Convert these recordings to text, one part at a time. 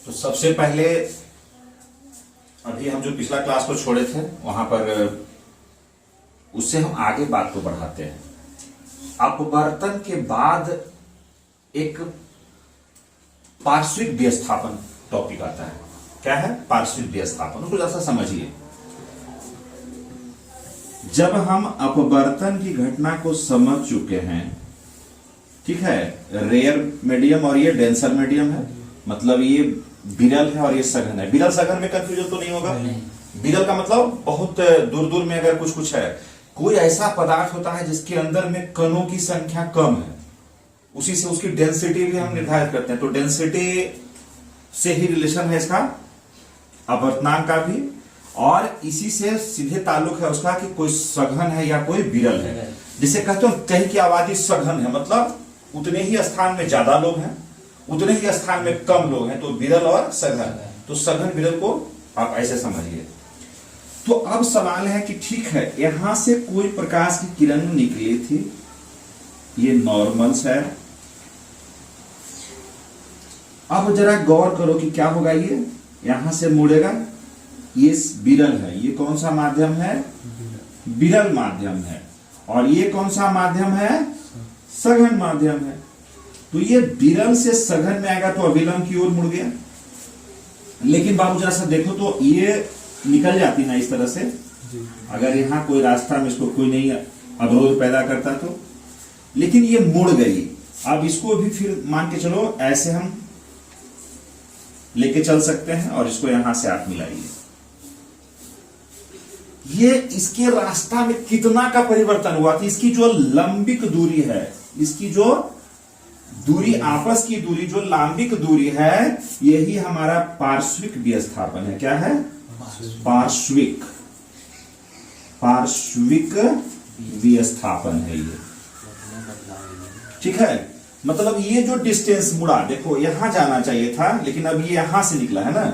तो सबसे पहले अभी हम जो पिछला क्लास को छोड़े थे वहां पर उससे हम आगे बात को बढ़ाते हैं। अपवर्तन के बाद एक पार्श्विक विस्थापन टॉपिक आता है। क्या है पार्श्विक विस्थापन? उसको जैसा समझिए। जब हम अपवर्तन की घटना को समझ चुके हैं, ठीक है, रेयर मीडियम और ये डेंसर मीडियम है, मतलब ये विरल है और ये सघन है। विरल सघन में कंफ्यूजन तो नहीं होगा? विरल का मतलब बहुत दूर दूर में अगर कुछ कुछ है, कोई ऐसा पदार्थ होता है जिसके अंदर में कणों की संख्या कम है, उसी से उसकी डेंसिटी भी हम निर्धारित करते हैं। तो डेंसिटी से ही रिलेशन है इसका अपवर्तनांक का भी, और इसी से सीधे ताल्लुक है उसका कि कोई सघन है या कोई विरल है। जिसे कहते हैं कहीं की आबादी सघन है, मतलब उतने ही स्थान में ज्यादा लोग हैं, उतने ही स्थान में कम लोग हैं, तो विरल और सघन। तो सघन विरल को आप ऐसे समझिए। तो अब सवाल है कि ठीक है, यहां से कोई प्रकाश की किरण निकली थी, ये नॉर्मल्स है। अब जरा गौर करो कि क्या होगा, ये यहां से मुड़ेगा, ये विरल है। ये कौन सा माध्यम है? विरल माध्यम है। और ये कौन सा माध्यम है? सघन माध्यम है। तो ये विरल से सघन में आएगा तो अविलंब की ओर मुड़ गया। लेकिन बाबू जरा सा देखो तो ये निकल जाती ना इस तरह से, अगर यहां कोई रास्ता में इसको कोई नहीं अवरोध पैदा करता तो। लेकिन ये मुड़ गई। अब इसको भी फिर मान के चलो ऐसे हम लेके चल सकते हैं और इसको यहां से आप मिलाइए। ये इसके रास्ता में कितना का परिवर्तन हुआ था? इसकी जो लंबिक दूरी है, इसकी जो दूरी, आपस की दूरी, जो लंबिक दूरी है, यही हमारा पार्श्विक विस्थापन है। क्या है? पार्श्विक विस्थापन है ये, ठीक है। मतलब ये जो डिस्टेंस मुड़ा, देखो यहां जाना चाहिए था लेकिन अब ये यहां से निकला है ना,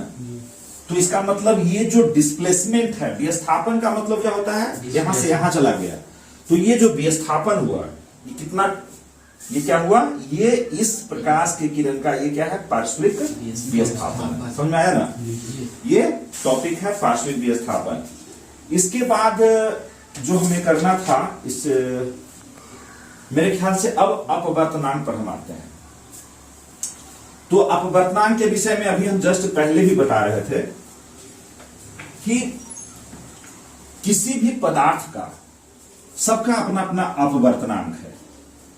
तो इसका मतलब ये जो डिस्प्लेसमेंट है, विस्थापन का मतलब क्या होता है? यहां से यहां चला गया। तो ये जो विस्थापन हुआ, ये कितना, ये क्या हुआ? ये इस प्रकाश की किरण का ये क्या है? पार्श्विक विस्थापन। समझ में आया ना? ये टॉपिक है पार्श्विक विस्थापन। इसके बाद जो हमें करना था, इस मेरे ख्याल से अब अपवर्तनांक पर हम आते हैं। तो अपवर्तनांक के विषय में अभी हम जस्ट पहले ही बता रहे थे कि किसी भी पदार्थ का, सबका अपना अपना अपवर्तनांक है।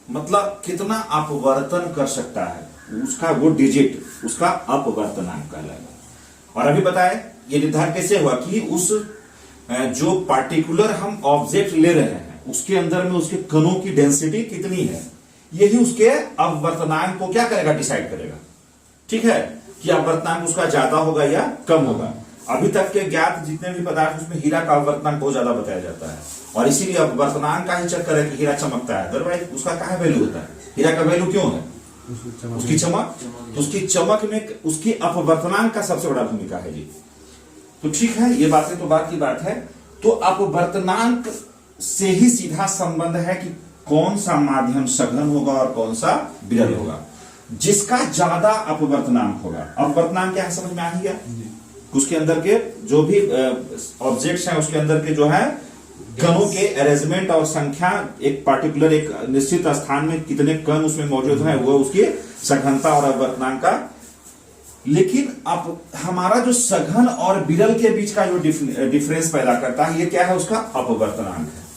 मतलब कितना अपवर्तन कर सकता है, उसका वो डिजिट, उसका अपवर्तनांक कहलाएगा। और अभी बताए ये निर्धारण कैसे हुआ कि उस जो पार्टिकुलर हम ऑब्जेक्ट ले रहे हैं उसके अंदर में उसके कणों की डेंसिटी कितनी है, यही उसके अपवर्तनांक को क्या करेगा? डिसाइड करेगा, ठीक है, कि अपवर्तनांक उसका ज्यादा होगा या कम होगा। अभी तक के ज्ञात जितने भी पदार्थ, उसमें हीरा का अपवर्तनांक बहुत ज्यादा बताया जाता है, और इसीलिए अपवर्तनांक का ही चक्कर है कि हीरा चमकता है। अदरवाइज उसका क्या वैल्यू होता है? हीरा का वैल्यू क्यों है? उसकी चमक। तो उसकी चमक में उसकी अपवर्तनांक का सबसे बड़ा भूमिका है जी। तो ठीक है, ये बातें तो बात की बात है। तो अपवर्तनांक से ही सीधा संबंध है कि कौन सा माध्यम सघन होगा और कौन सा विरल होगा। जिसका ज्यादा अपवर्तनांक होगा, अपवर्तनांक क्या है समझ में आ गया? उसके अंदर के जो भी ऑब्जेक्ट्स हैं उसके अंदर के जो है कणों के अरेंजमेंट और संख्या, एक पार्टिकुलर एक निश्चित स्थान में कितने कण उसमें मौजूद हैं, वो उसकी सघनता और अपवर्तनांक का। लेकिन अब हमारा जो सघन और विरल के बीच का जो डिफरेंस पैदा करता है, ये क्या है? उसका अपवर्तनांक है।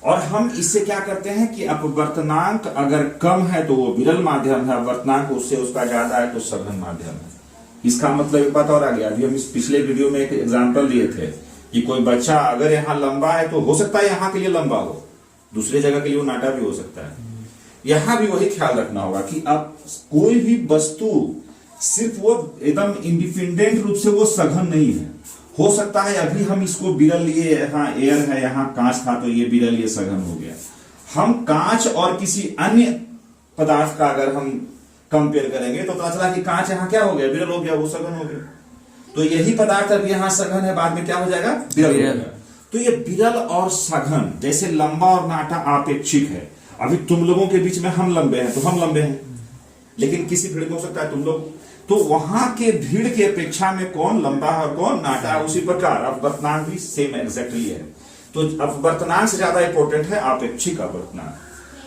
और हम इससे क्या करते हैं कि अपवर्तनांक अगर कम है तो वो विरल माध्यम है, अपवर्तनांक उससे उसका ज्यादा है तो सघन माध्यम है। इसका मतलब एक बात और आ गया। अभी हम इस पिछले वीडियो में एक एग्जांपल दिए थे कि कोई बच्चा अगर यहाँ लंबा है तो हो सकता है यहाँ के लिए लंबा हो, दूसरे जगह के लिए वो नाटा भी हो सकता है। यहां भी वही ख्याल रखना होगा कि अब कोई भी वस्तु सिर्फ वो एकदम इंडिपेंडेंट रूप से वो सघन नहीं है। हो सकता है अभी हम इसको विरल लिए, यहाँ एयर है, यहाँ कांच था तो ये विरल, ये सघन हो गया। हम कांच और किसी अन्य पदार्थ का अगर हम कंपेयर करेंगे तो पता चला कि कांच यहाँ क्या हो गया? विरल हो गया, वो सघन हो गया। तो यही पदार्थ अब यहाँ सघन है, बाद में क्या हो जाएगा? विरल हो जाएगा। तो ये विरल और सघन, जैसे लंबा और नाटा अपेक्षिक है। अभी तुम लोगों के बीच में हम लंबे हैं तो हम लंबे हैं, लेकिन किसी फील्ड में हो सकता है तुम लोग तो वहां के भीड़ की अपेक्षा में कौन लंबा है और कौन नाटा है, उसी प्रकार अपवर्तनांक भी सेम एग्जैक्टली है। तो अपवर्तनांक से ज्यादा इंपॉर्टेंट है आपेक्षिक अपवर्तनांक।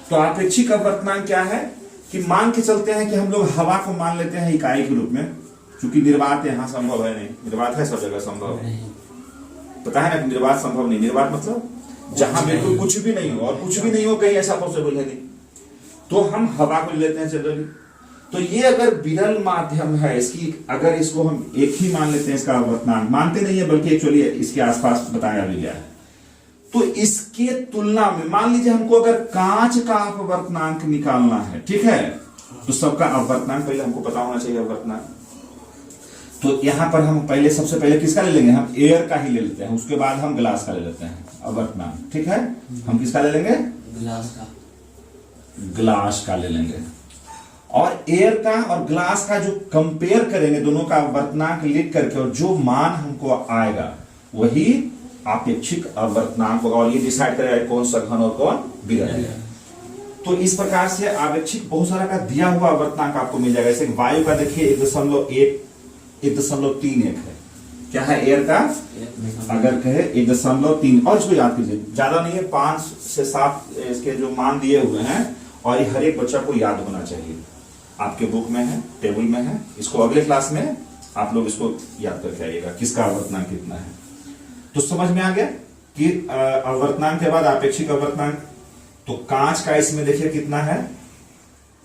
तो आपेक्षिक अपवर्तनांक क्या है कि मान के चलते हैं कि हम लोग हवा को मान लेते हैं इकाई के रूप में, क्योंकि निर्वात यहां संभव है नहीं, निर्वात है सब जगह संभव है, पता है ना, निर्वात संभव नहीं। निर्वात मतलब जहां बिल्कुल कुछ भी नहीं हो, और कुछ भी नहीं हो कहीं ऐसा पॉसिबल है नहीं, तो हम हवा को लेते हैं जनरली। तो ये अगर विरल माध्यम है इसकी, अगर इसको हम एक ही मान लेते हैं, इसका अपवर्तनांक मानते नहीं है बल्कि एक्चुअली इसके आसपास बताया भी गया है, तो इसके तुलना में मान लीजिए हमको अगर कांच का अपवर्तनांक निकालना है, ठीक है, तो सबका अपवर्तनांक पहले हमको पता होना चाहिए अपवर्तनांक। तो यहां पर हम पहले सबसे पहले किसका ले लेंगे, हम एयर का ही ले लेते हैं, उसके बाद हम ग्लास का ले लेते हैं अपवर्तनांक, ठीक है। हम किसका ले लेंगे, ग्लास का ले लेंगे, और एयर का और ग्लास का जो कंपेयर करेंगे दोनों का अपवर्तनांक लिख करके, और जो मान हमको आएगा वही आपेक्षिक अपवर्तनांक होगा, और ये डिसाइड करेगा कौन सघन और कौन विरल है। तो इस प्रकार से आपेक्षिक बहुत सारा का दिया हुआ अपवर्तनांक आपको मिल जाएगा। जैसे वायु का देखिए 1.31 है, क्या है एयर का, अगर कहे 1.3, और इसको याद कीजिए, ज्यादा नहीं है, 5 से 7 इसके जो मान दिए हुए हैं, और ये हर एक बच्चा को याद होना चाहिए। आपके बुक में है, टेबल में है, इसको अगले क्लास में आप लोग इसको याद करके आइएगा किसका अपवर्तनांक कितना है। तो समझ में आ गया कि अपवर्तनांक के बाद आपेक्षिक अपवर्तनांक। तो कांच का इसमें देखिए कितना है,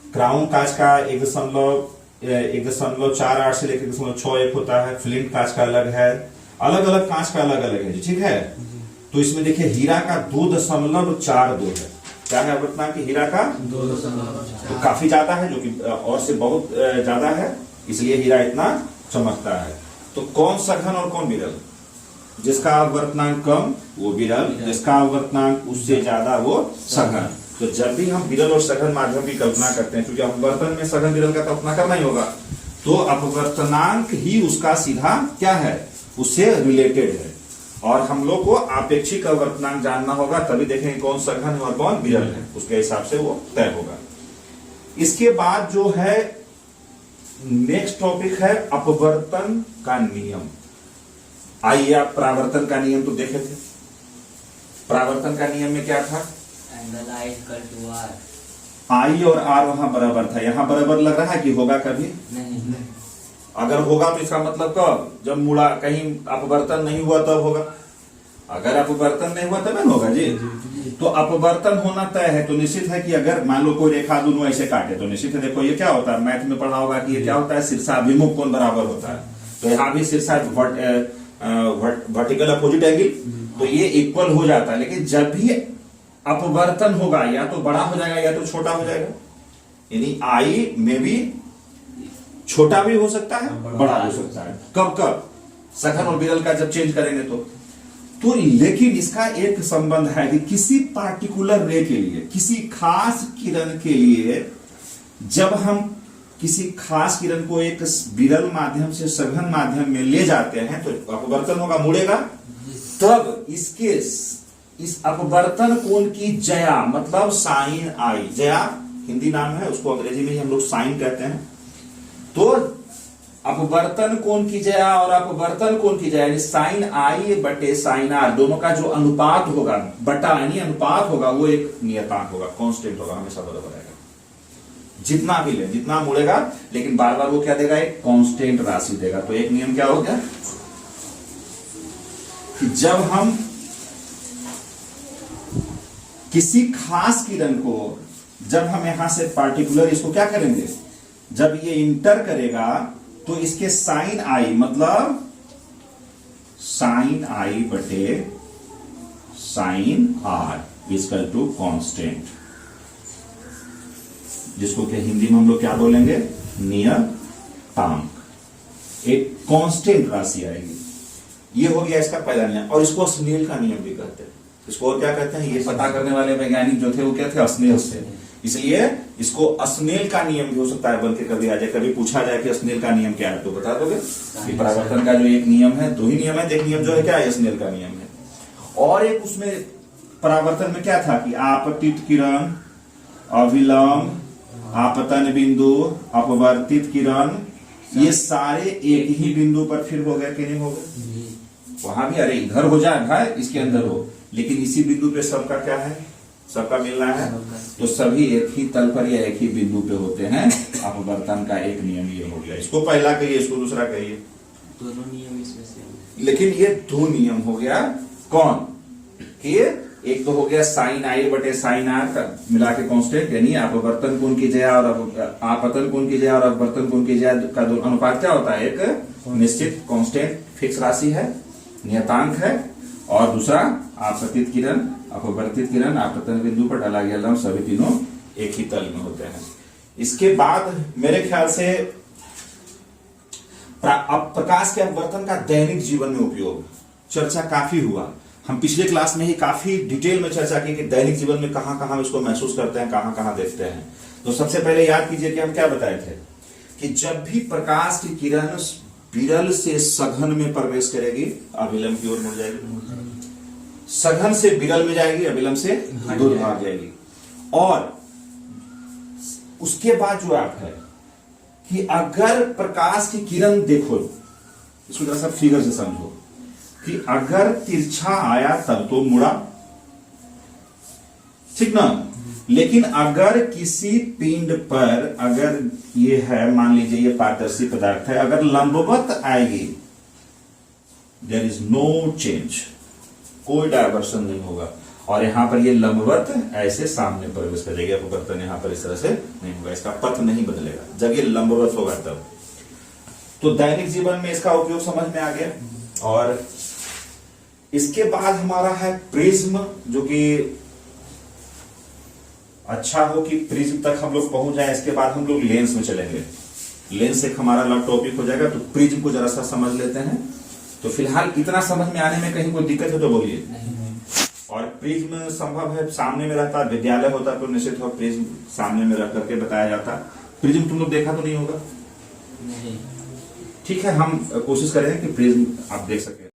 क्राउन कांच का 1.48 से लेकर 1.61 होता है, फ्लिंट कांच का अलग है, अलग अलग कांच का अलग अलग है जी, ठीक है। तो इसमें देखिए हीरा का 2.42 है, क्या है अपवर्तनांक हीरा का 2.42, तो काफी ज्यादा है, जो कि और से बहुत ज्यादा है, इसलिए हीरा इतना चमकता है। तो कौन सघन और कौन विरल, जिसका अपवर्तनांक कम वो विरल, जिसका अपवर्तनांक उससे ज्यादा वो सघन। तो जब भी हम विरल और सघन माध्यम की कल्पना करते हैं, क्योंकि अपवर्तन में सघन विरल का कल्पना करना ही होगा, तो अपवर्तनांक ही उसका सीधा क्या है, उससे रिलेटेड है, और हम लोग को आपेक्षिक अपवर्तनांक जानना होगा, तभी देखेंगे कौन सघन है और कौन विरल है, उसके हिसाब से वो तय होगा। इसके बाद जो है नेक्स्ट टॉपिक है अपवर्तन का नियम। आइए आप परावर्तन का नियम तो देखे थे, परावर्तन का नियम में क्या था, आई और आर वहां बराबर था, यहां बराबर लग रहा है कि होगा कभी नहीं। अगर होगा तो इसका मतलब कब, जब मुड़ा कहीं अपवर्तन नहीं हुआ तब होगा, अगर अपवर्तन नहीं हुआ तब नहीं होगा जी। तो अपवर्तन होना तय है, तो निश्चित है कि अगर मान लो कोई रेखा दोनों ऐसे काटे, तो निश्चित है, देखो ये क्या होता है, मैथ में पढ़ा होगा कि ये क्या होता है, शीर्षाभिमुख कोण बराबर होता है। तो यहाँ भी शीर्षा वर्टिकल अपोजिट एंगल, तो ये इक्वल हो जाता है। लेकिन जब भी अपवर्तन होगा, या तो बड़ा हो जाएगा या तो छोटा हो जाएगा, यानी आई में भी छोटा भी हो सकता है, बड़ा हो सकता है। कब कब, सघन और विरल का जब चेंज करेंगे तो लेकिन इसका एक संबंध है कि किसी पार्टिकुलर रे के लिए, किसी खास किरण के लिए, जब हम किसी खास किरण को एक विरल माध्यम से सघन माध्यम में ले जाते हैं तो अपवर्तन होगा, मुड़ेगा, तब इसके इस अपवर्तन कोण की जया मतलब साइन आई, जया हिंदी नाम है, उसको अंग्रेजी में ही हम लोग साइन कहते हैं। तो अपवर्तन कोण की जया और अपवर्तन कोण की जया, साइन आई बटे साइन आर, दोनों का जो अनुपात होगा, बटा यानी अनुपात होगा, वो एक नियतांक होगा, कांस्टेंट होगा, हमेशा बराबर रहेगा। जितना भी ले, जितना मुड़ेगा, लेकिन बार बार वो क्या देगा, एक कांस्टेंट राशि देगा। तो एक नियम क्या हो गया कि जब हम किसी खास किरण को, जब हम यहां से पार्टिकुलर इसको क्या करेंगे, जब ये इंटर करेगा तो इसके साइन आई मतलब साइन आई बटे sine r equal to constant, जिसको कि हिंदी में हम लोग क्या बोलेंगे, नियतांक, एक कांस्टेंट राशि आएगी। ये हो गया इसका पहला नियम, और इसको स्नेल का नियम भी कहते हैं। इसको और क्या कहते हैं, ये पता करने वाले वैज्ञानिक जो थे वो क्या थे, स्नेल से, इसलिए इसको स्नेल का नियम भी हो सकता है, बल्कि कभी आ जाए, कभी पूछा जाए कि स्नेल का नियम क्या है, तो बता दोगे कि परावर्तन का जो एक नियम है, दो ही नियम है, एक नियम जो है क्या है, स्नेल का नियम है, और एक उसमें परावर्तन में क्या था कि आपतित किरण, अविलंब, आपतन बिंदु, अपवर्तित किरण, ये सारे एक ही बिंदु पर फिर हो गया कि नहीं हो गया? वहां भी अरे इधर हो जाए भाई, इसके अंदर हो, लेकिन इसी बिंदु पे सबका क्या है, सबका मिलना है। तो सभी एक ही तल पर या एक ही बिंदु पे होते हैं। अपवर्तन का एक नियम ये हो गया। इसको पहला कहिए, इसको दूसरा कहिए। दोनों नियम इसमें से, लेकिन ये दो नियम हो गया। कौन कि एक तो हो गया साइन आई बटे साइन आर का मिला के कांस्टेंट, यानी अपवर्तन कोण की जया और आपतन कोण की जया और अपवर्तन कोण की जया का अनुपात क्या होता है? एक निश्चित कांस्टेंट फिक्स राशि है, नियतांक है। और दूसरा आपतित किरण, अपवर्तित किरण आपतन बिंदु पर डाला गया लंब, सभी तीनों एक ही तल में होते हैं। इसके बाद मेरे ख्याल से अब प्रकाश के अपवर्तन का दैनिक जीवन में उपयोग चर्चा काफी हुआ। हम पिछले क्लास में ही काफी डिटेल में चर्चा की कि दैनिक जीवन में कहां कहां इसको महसूस करते हैं, कहां कहां देखते हैं। तो सबसे पहले याद कीजिए कि हम क्या बताए थे कि जब भी प्रकाश की किरण विरल से सघन में प्रवेश करेगी, अविलंब की ओर मुड़ जाएगी। सघन से विरल में जाएगी, अविलंब से दूर भाग जाएगी। और उसके बाद जो आप है कि अगर प्रकाश की किरण, देखो इसको जरा सा फिगर से समझो कि अगर तिरछा आया तब तो मुड़ा, ठीक ना। लेकिन अगर किसी पिंड पर, अगर ये है, मान लीजिए ये पारदर्शी पदार्थ है, अगर लंबवत आएगी, देयर इज नो चेंज, कोई डायवर्सन नहीं होगा। और यहां पर ये लंबवत ऐसे सामने प्रवेश करेगी, अपवर्तन यहां पर इस तरह से नहीं होगा, इसका पथ नहीं बदलेगा जब ये लंबवत होगा तब। तो दैनिक जीवन में इसका उपयोग समझ में आ गया। और इसके बाद हमारा है प्रिज्म, जो कि अच्छा हो कि प्रिज्म तक हम लोग पहुंच जाए। इसके बाद हम लोग लेंस में चलेंगे, लेंस एक हमारा अलग टॉपिक हो जाएगा। तो प्रिज्म को जरा सा समझ लेते हैं। तो फिलहाल इतना समझ में आने में कहीं कोई दिक्कत है तो बोलिए। और प्रिज्म संभव है सामने में रहता, विद्यालय होता तो निश्चित हो प्रिज्म सामने में रख करके बताया जाता। प्रिज्म तुम लोग देखा तो नहीं होगा? नहीं। ठीक है, हम कोशिश करेंगे कि प्रिज्म आप देख सके।